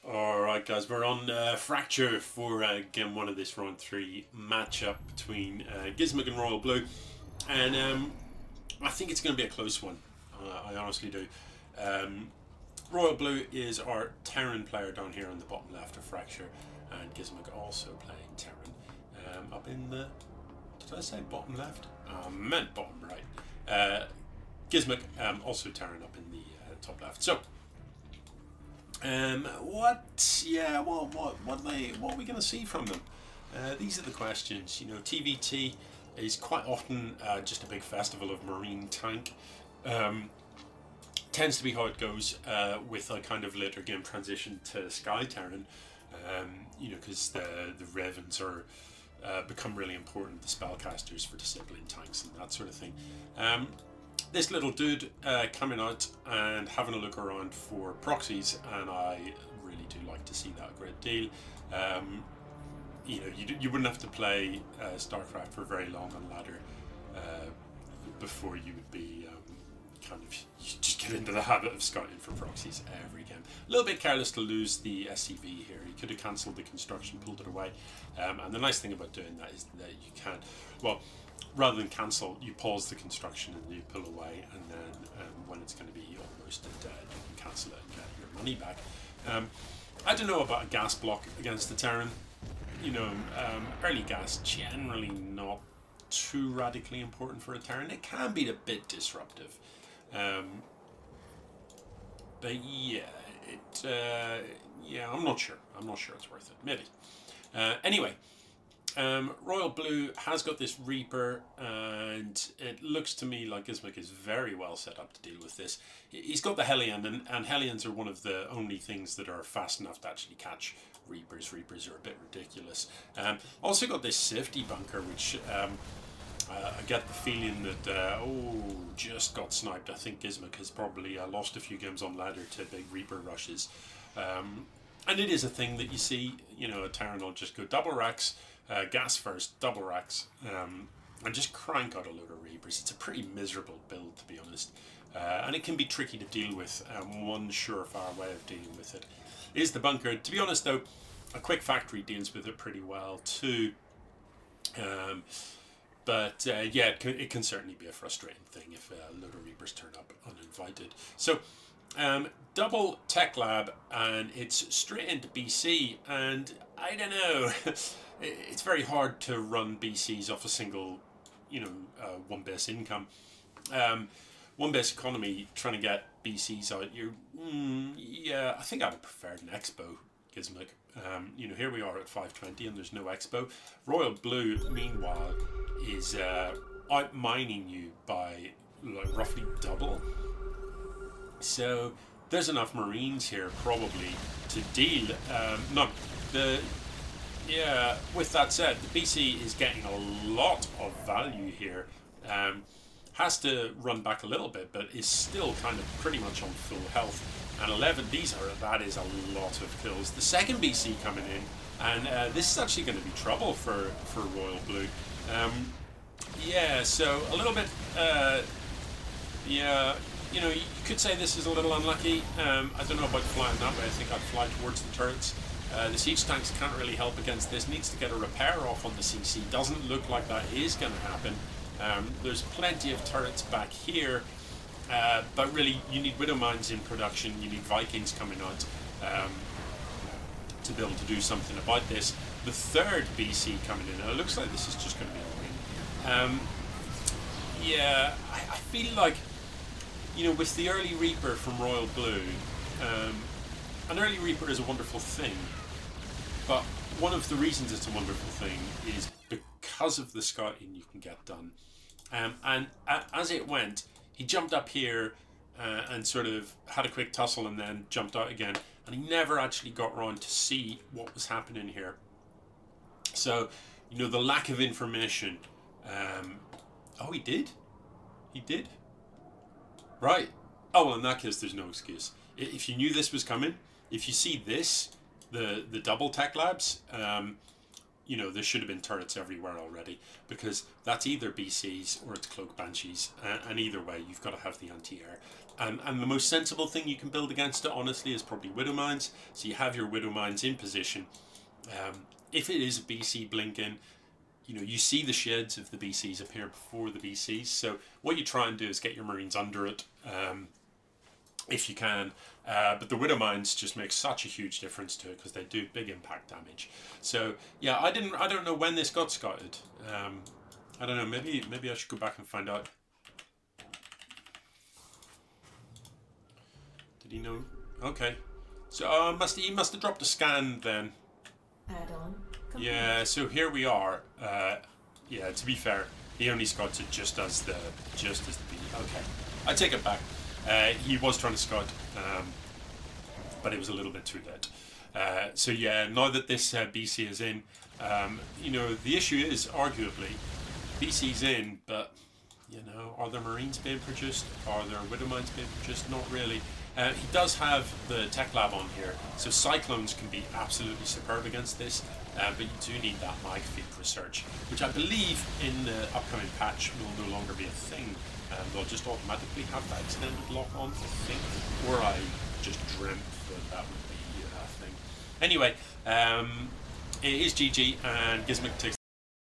Alright guys, we're on Fracture for game one of this round 3 matchup between gzmq and RoyalBlu, and I think it's going to be a close one. I honestly do. RoyalBlu is our Terran player down here on the bottom left of Fracture, and gzmq also playing Terran up in the... did I say bottom left? I meant bottom right. gzmq also Terran up in the top left. So what are we going to see from them? These are the questions. You know, TVT is quite often just a big festival of marine tank. Tends to be how it goes with a kind of later game transition to Sky Terran. You know, because the Ravens are become really important, the spellcasters for disabling tanks and that sort of thing. This little dude coming out and having a look around for proxies, and I really do like to see that a great deal. You know, you wouldn't have to play StarCraft for very long on ladder before you would be kind of, you just get into the habit of scouting for proxies every game. A little bit careless to lose the SCV here. You could have cancelled the construction, pulled it away, and the nice thing about doing that is that you can, well, rather than cancel, you pause the construction and you pull away, and then when it's going to be almost dead, you can cancel it and get your money back. I don't know about a gas block against the Terran. You know, early gas generally not too radically important for a Terran. It can be a bit disruptive, but yeah, yeah, I'm not sure. I'm not sure it's worth it. Maybe. Anyway. RoyalBlu has got this Reaper, and it looks to me like gzmq is very well set up to deal with this. He's got the Hellion, and Hellions are one of the only things that are fast enough to actually catch Reapers. Reapers are a bit ridiculous. Also got this safety bunker, which I get the feeling that, just got sniped. I think gzmq has probably lost a few games on ladder to big Reaper rushes. And it is a thing that you see, you know, a Terran will just go double racks, gas first, double racks, and just crank out a load of Reapers. It's a pretty miserable build, to be honest, and it can be tricky to deal with. One surefire way of dealing with it is the bunker. To be honest though, a quick factory deals with it pretty well too, but yeah, it can certainly be a frustrating thing if a load of Reapers turn up uninvited. So double tech lab, and it's straight into BC, and I don't know, it's very hard to run BCs off a single, you know, one base income. One base economy, trying to get BCs out, yeah, I think I'd have preferred an Expo gzmq. You know, here we are at 520 and there's no Expo. RoyalBlu, meanwhile, is out mining you by like roughly double. So there's enough Marines here probably to deal. Yeah, with that said, the BC is getting a lot of value here. Has to run back a little bit, but is still kind of pretty much on full health. And 11, that is a lot of kills. The second BC coming in, and this is actually going to be trouble for RoyalBlu. Yeah, so a little bit, yeah, you know, you could say this is a little unlucky. I don't know about flying that way. I think I'd fly towards the turrets. The siege tanks can't really help against this. Needs to get a repair off on the CC. Doesn't look like that is going to happen. There's plenty of turrets back here, but really you need Widow Mines in production. You need Vikings coming out to be able to do something about this. The third BC coming in, and it looks like this is just going to be a win. Yeah, I feel like, you know, with the early Reaper from RoyalBlu, an early Reaper is a wonderful thing, but one of the reasons it's a wonderful thing is because of the scouting you can get done. And as it went, he jumped up here and sort of had a quick tussle and then jumped out again, and he never actually got around to see what was happening here. So, you know, the lack of information. Oh, he did? He did? Right. Oh, well, in that case, there's no excuse. If you knew this was coming, if you see this, the double tech labs, you know, there should have been turrets everywhere already, because that's either BCs or it's Cloak Banshees, and either way you've got to have the anti-air. And the most sensible thing you can build against it, honestly, is probably Widow Mines. So you have your Widow Mines in position. If it is a BC blinking, you know, you see the sheds of the BCs appear before the BCs. So what you try and do is get your Marines under it, if you can. But the Widow Mines just make such a huge difference to it because they do big impact damage. So yeah, I don't know when this got scouted. I don't know. Maybe I should go back and find out. Did he know? Okay. So he must have dropped a scan then. Add-on. Yeah. So here we are. Yeah. To be fair, he only scouts it just as the B. Okay. I take it back. He was trying to scout, but it was a little bit too late. So yeah, now that this BC is in, you know, the issue is arguably BC's in, but you know, are there Marines being produced? Are there Widow Mines being produced? Not really. He does have the tech lab on here, so Cyclones can be absolutely superb against this, but you do need that mag feed research, which I believe in the upcoming patch will no longer be a thing. They'll just automatically have that extended lock on, I think, or I just dreamt that would be a thing. Anyway, it is GG, and gzmq takes